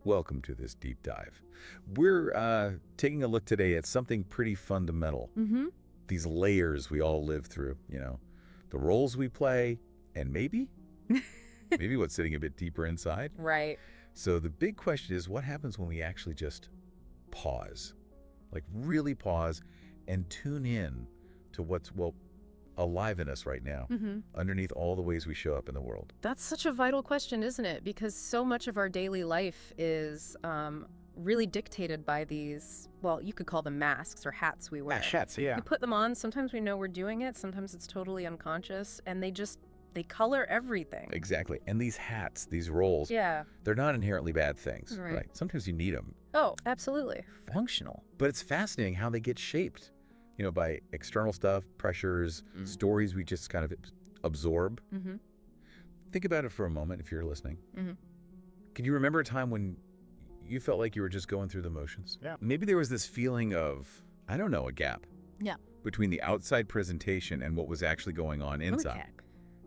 Welcome to this deep dive. We're taking a look today at something pretty fundamental. These layers we all live through, the roles we play, and maybe what's sitting a bit deeper inside. Right. So the big question is, what happens when we actually just pause? Like really pause and tune in to what's, alive in us right now, underneath all the ways we show up in the world. That's such a vital question, isn't it? Because so much of our daily life is really dictated by these, well, you could call them masks or hats we wear. Hats, yeah. We put them on. Sometimes we know we're doing it. Sometimes it's totally unconscious. And they color everything. Exactly. And these hats, these roles, they're not inherently bad things, right? Sometimes you need them. Oh, absolutely. Functional. But it's fascinating how they get shaped, by external stuff, pressures, stories we just kind of absorb. Think about it for a moment if you're listening. Can you remember a time when you felt like you were just going through the motions? Yeah. Maybe there was this feeling of, I don't know, a gap. Yeah. Between the outside presentation and what was actually going on inside. Okay.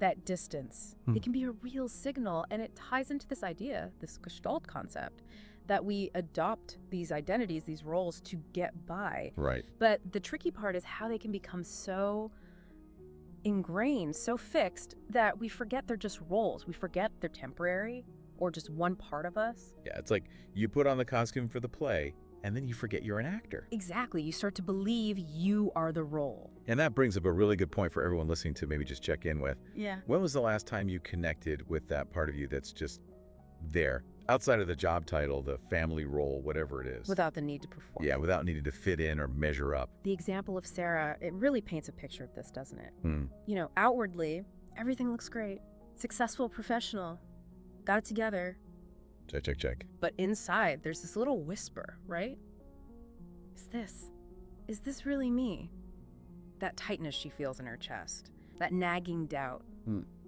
That distance. It can be a real signal, and it ties into this idea, this Gestalt concept, that we adopt these identities, these roles to get by. Right. But the tricky part is how they can become so ingrained, so fixed, that we forget they're just roles. We forget they're temporary or just one part of us. Yeah, it's like you put on the costume for the play, and then you forget you're an actor. Exactly. You start to believe you are the role. And that brings up a really good point for everyone listening to maybe just check in with. Yeah. When was the last time you connected with that part of you that's just there, outside of the job title, the family role, whatever it is? Without the need to perform. Yeah, without needing to fit in or measure up. The example of Sarah, it really paints a picture of this, doesn't it? Outwardly, everything looks great. Successful professional. Got it together. Check. But inside, there's this little whisper, right? Is this really me? That tightness she feels in her chest, that nagging doubt.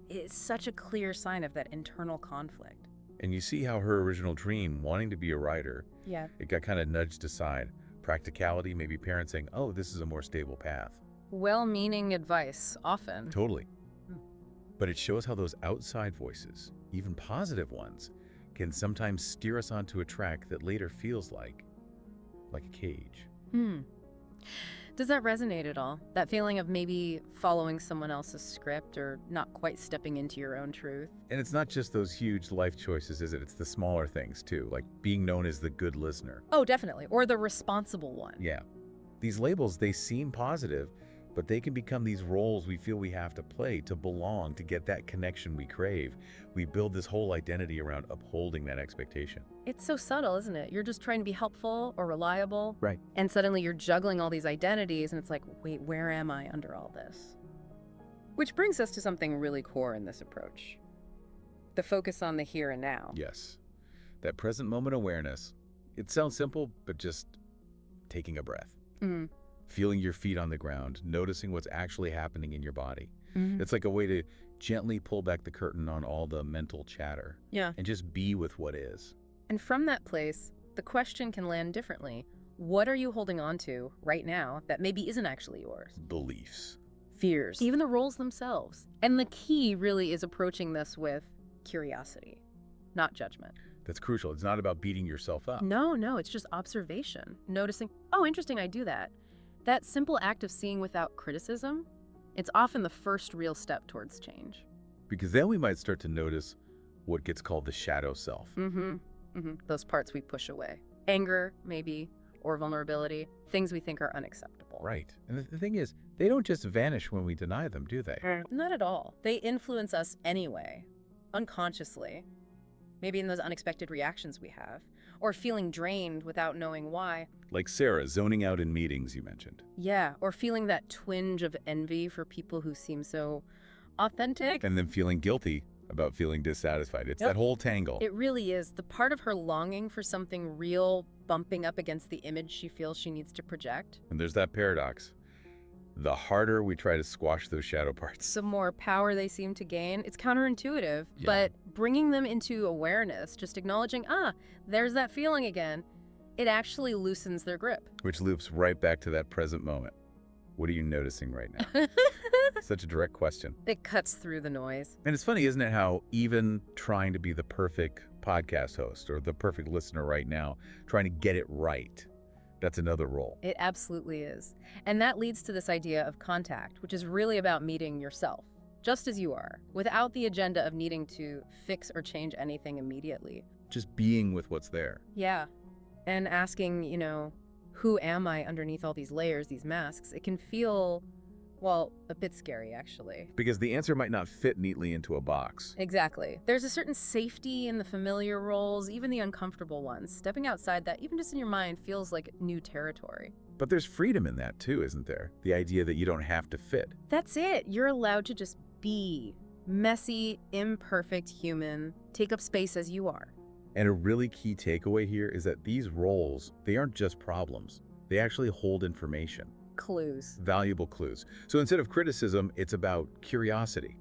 It's such a clear sign of that internal conflict. And you see how her original dream, wanting to be a writer, it got kind of nudged aside. Practicality, maybe parents saying, oh, this is a more stable path. Well-meaning advice, often. Totally. But it shows how those outside voices, even positive ones, can sometimes steer us onto a track that later feels like a cage. Does that resonate at all? That feeling of maybe following someone else's script or not quite stepping into your own truth? And it's not just those huge life choices, is it? It's the smaller things, too, like being known as the good listener. Oh, definitely. Or the responsible one. Yeah. These labels, they seem positive, but they can become these roles we feel we have to play to belong, to get that connection we crave. We build this whole identity around upholding that expectation. It's so subtle, isn't it? You're just trying to be helpful or reliable. Right. And suddenly you're juggling all these identities, and it's like, wait, where am I under all this? Which brings us to something really core in this approach. The focus on the here and now. Yes. That present moment awareness. It sounds simple, but just taking a breath. Feeling your feet on the ground, noticing what's actually happening in your body. It's like a way to gently pull back the curtain on all the mental chatter. Yeah. And just be with what is. And from that place, the question can land differently. What are you holding on to right now that maybe isn't actually yours? Beliefs. Fears. Even the roles themselves. And the key really is approaching this with curiosity, not judgment. That's crucial. It's not about beating yourself up. No, it's just observation. Noticing, oh, interesting, I do that. That simple act of seeing without criticism, it's often the first real step towards change. Because then we might start to notice what gets called the shadow self. Those parts we push away. Anger, maybe, or vulnerability, things we think are unacceptable. Right. And the thing is, they don't just vanish when we deny them, do they? Not at all. They influence us anyway, unconsciously. Maybe in those unexpected reactions we have, or feeling drained without knowing why. Like Sarah zoning out in meetings, you mentioned. Yeah, or feeling that twinge of envy for people who seem so authentic. And then feeling guilty about feeling dissatisfied. It's that whole tangle. It really is. The part of her longing for something real bumping up against the image she feels she needs to project. And there's that paradox. The harder we try to squash those shadow parts, the more power they seem to gain. It's counterintuitive, but bringing them into awareness, just acknowledging, there's that feeling again, it actually loosens their grip. Which loops right back to that present moment. What are you noticing right now? Such a direct question. It cuts through the noise. And it's funny, isn't it, how even trying to be the perfect podcast host or the perfect listener right now, trying to get it right, that's another role. It absolutely is. And that leads to this idea of contact, which is really about meeting yourself, just as you are, without the agenda of needing to fix or change anything immediately. Just being with what's there. Yeah. And asking, who am I underneath all these layers, these masks? It can feel, well, a bit scary, actually. Because the answer might not fit neatly into a box. Exactly. There's a certain safety in the familiar roles, even the uncomfortable ones. Stepping outside that, even just in your mind, feels like new territory. But there's freedom in that too, isn't there? The idea that you don't have to fit. That's it. You're allowed to just be messy, imperfect human. Take up space as you are. And a really key takeaway here is that these roles, they aren't just problems. They actually hold information. Clues. Valuable clues. So instead of criticism, it's about curiosity.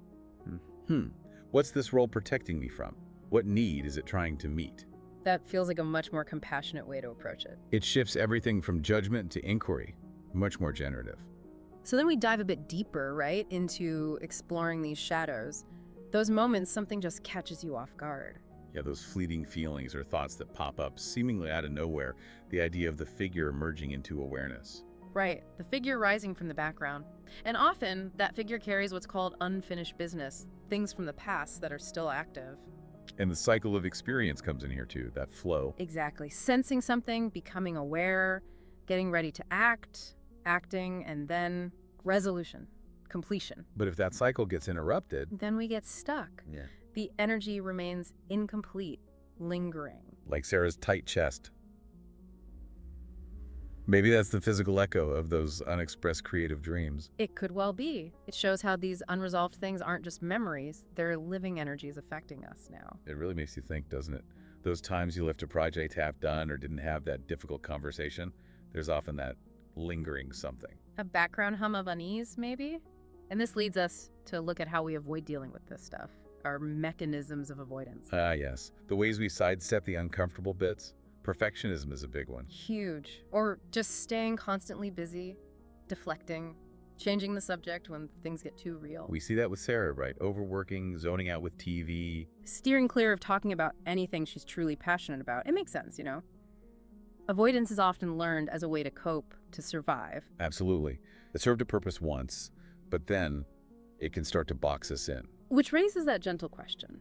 What's this role protecting me from? What need is it trying to meet? That feels like a much more compassionate way to approach it. It shifts everything from judgment to inquiry. Much more generative. So then we dive a bit deeper, right, into exploring these shadows. Those moments, something just catches you off guard. Yeah, those fleeting feelings or thoughts that pop up seemingly out of nowhere. The idea of the figure emerging into awareness. Right, the figure rising from the background. And often, that figure carries what's called unfinished business, things from the past that are still active. And the cycle of experience comes in here too, that flow. Exactly. Sensing something, becoming aware, getting ready to act, acting, and then resolution, completion. But if that cycle gets interrupted, Then we get stuck. yeah, The energy remains incomplete, lingering. like Sarah's tight chest. Maybe that's the physical echo of those unexpressed creative dreams. It could well be. It shows how these unresolved things aren't just memories, they're living energies affecting us now. It really makes you think, doesn't it? Those times you left a project half done or didn't have that difficult conversation, there's often that lingering something. A background hum of unease, maybe? And this leads us to look at how we avoid dealing with this stuff, our mechanisms of avoidance. Ah, yes. The ways we sidestep the uncomfortable bits. Perfectionism is a big one. Huge. Or just staying constantly busy, deflecting, changing the subject when things get too real. We see that with Sarah, right? Overworking, zoning out with TV. Steering clear of talking about anything she's truly passionate about. It makes sense, Avoidance is often learned as a way to cope, to survive. Absolutely. It served a purpose once, but then it can start to box us in. Which raises that gentle question.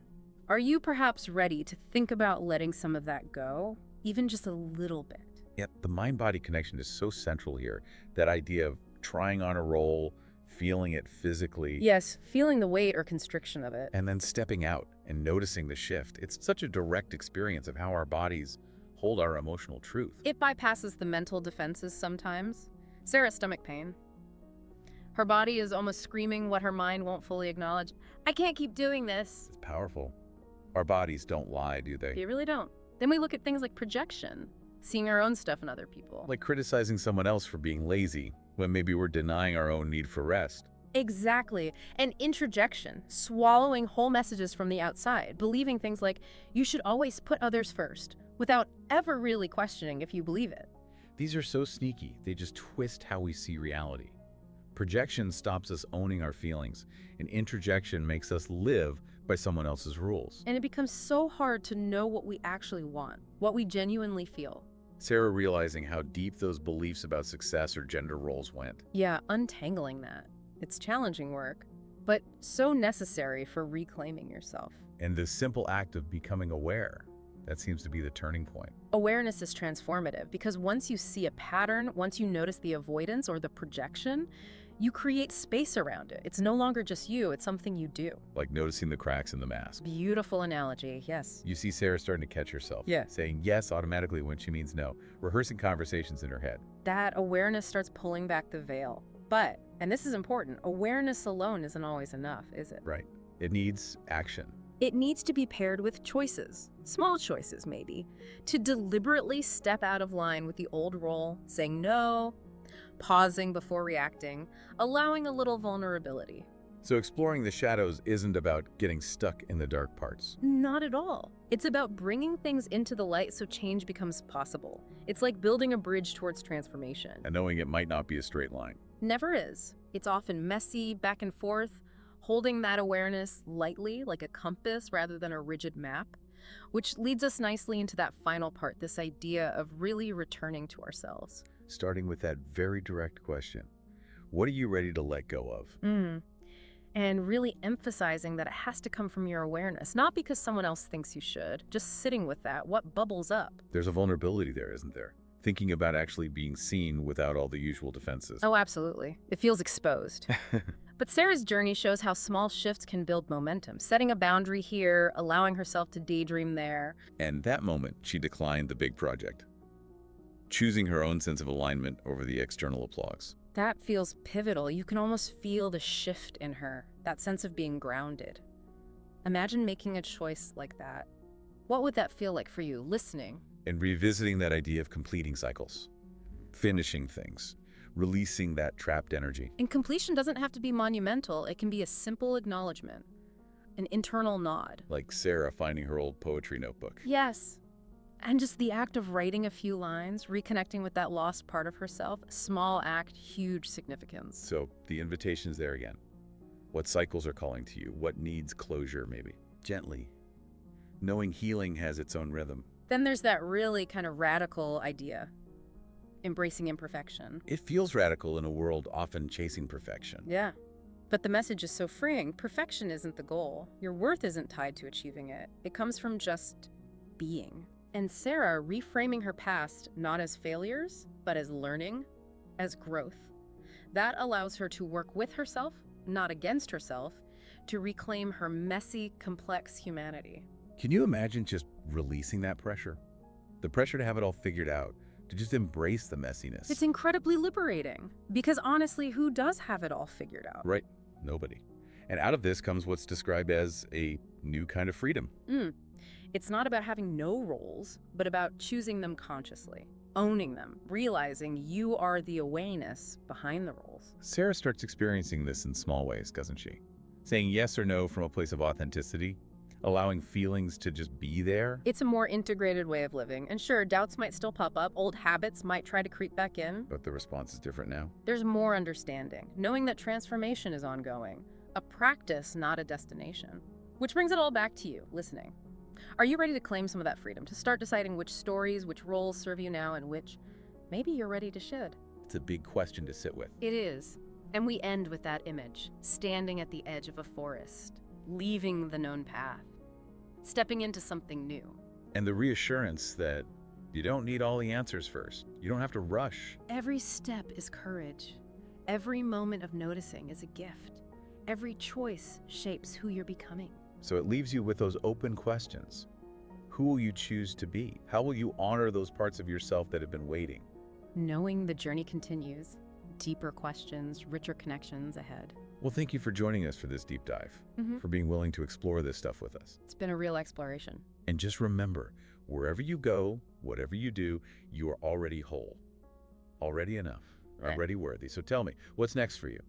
Are you perhaps ready to think about letting some of that go? Even just a little bit? Yet the mind-body connection is so central here. That idea of trying on a role, feeling it physically. Yes, feeling the weight or constriction of it. And then stepping out and noticing the shift. It's such a direct experience of how our bodies hold our emotional truth. It bypasses the mental defenses sometimes. Sarah's stomach pain. Her body is almost screaming what her mind won't fully acknowledge. I can't keep doing this. It's powerful. Our bodies don't lie, do they? They really don't. Then we look at things like projection, seeing our own stuff in other people. Like criticizing someone else for being lazy, when maybe we're denying our own need for rest. Exactly. And introjection, swallowing whole messages from the outside, believing things like, you should always put others first, without ever really questioning if you believe it. These are so sneaky, they just twist how we see reality. Projection stops us owning our feelings, and introjection makes us live by someone else's rules. And it becomes so hard to know what we actually want, what we genuinely feel. Sarah realizing how deep those beliefs about success or gender roles went. Yeah, untangling that. It's challenging work, but so necessary for reclaiming yourself. And the simple act of becoming aware, that seems to be the turning point. Awareness is transformative because once you see a pattern, once you notice the avoidance or the projection, you create space around it. It's no longer just you, it's something you do. Like noticing the cracks in the mask. Beautiful analogy, yes. You see Sarah starting to catch herself. Yeah. Saying yes automatically when she means no. Rehearsing conversations in her head. That awareness starts pulling back the veil. But, and this is important, awareness alone isn't always enough, is it? Right. It needs action. It needs to be paired with choices, small choices maybe, to deliberately step out of line with the old role, saying no, pausing before reacting, allowing a little vulnerability. So exploring the shadows isn't about getting stuck in the dark parts. Not at all. It's about bringing things into the light so change becomes possible. It's like building a bridge towards transformation. And knowing it might not be a straight line. Never is. It's often messy, back and forth, holding that awareness lightly, like a compass rather than a rigid map, which leads us nicely into that final part, this idea of really returning to ourselves. Starting with that very direct question. What are you ready to let go of? And really emphasizing that it has to come from your awareness, not because someone else thinks you should. Just sitting with that, what bubbles up? There's a vulnerability there, isn't there? Thinking about actually being seen without all the usual defenses. Oh, absolutely. It feels exposed. But Sarah's journey shows how small shifts can build momentum, setting a boundary here, allowing herself to daydream there. And that moment, she declined the big project, choosing her own sense of alignment over the external applause. That feels pivotal. You can almost feel the shift in her, that sense of being grounded. Imagine making a choice like that. What would that feel like for you, listening? And revisiting that idea of completing cycles, finishing things, releasing that trapped energy. And completion doesn't have to be monumental. It can be a simple acknowledgement, an internal nod. Like Sarah finding her old poetry notebook. Yes. And just the act of writing a few lines, reconnecting with that lost part of herself, small act, huge significance. So the invitation's there again. What cycles are calling to you? What needs closure, maybe? Gently. Knowing healing has its own rhythm. Then there's that really kind of radical idea, embracing imperfection. It feels radical in a world often chasing perfection. Yeah. But the message is so freeing. Perfection isn't the goal. Your worth isn't tied to achieving it. It comes from just being. And Sarah reframing her past not as failures, but as learning, as growth. That allows her to work with herself, not against herself, to reclaim her messy, complex humanity. Can you imagine just releasing that pressure? The pressure to have it all figured out, to just embrace the messiness. It's incredibly liberating, because honestly, who does have it all figured out? Right. Nobody. And out of this comes what's described as a new kind of freedom. It's not about having no roles, but about choosing them consciously, owning them, realizing you are the awareness behind the roles. Sarah starts experiencing this in small ways, doesn't she? Saying yes or no from a place of authenticity, allowing feelings to just be there. It's a more integrated way of living. And sure, doubts might still pop up, old habits might try to creep back in. But the response is different now. There's more understanding, knowing that transformation is ongoing, a practice, not a destination. Which brings it all back to you, listening. Are you ready to claim some of that freedom, to start deciding which stories, which roles serve you now, and which maybe you're ready to shed? It's a big question to sit with. It is. And we end with that image, standing at the edge of a forest, leaving the known path, stepping into something new. And the reassurance that you don't need all the answers first. You don't have to rush. Every step is courage. Every moment of noticing is a gift. Every choice shapes who you're becoming. So it leaves you with those open questions. Who will you choose to be? How will you honor those parts of yourself that have been waiting? Knowing the journey continues, deeper questions, richer connections ahead. Well, thank you for joining us for this deep dive, for being willing to explore this stuff with us. It's been a real exploration. And just remember, wherever you go, whatever you do, you are already whole, already enough, already worthy. So tell me, what's next for you?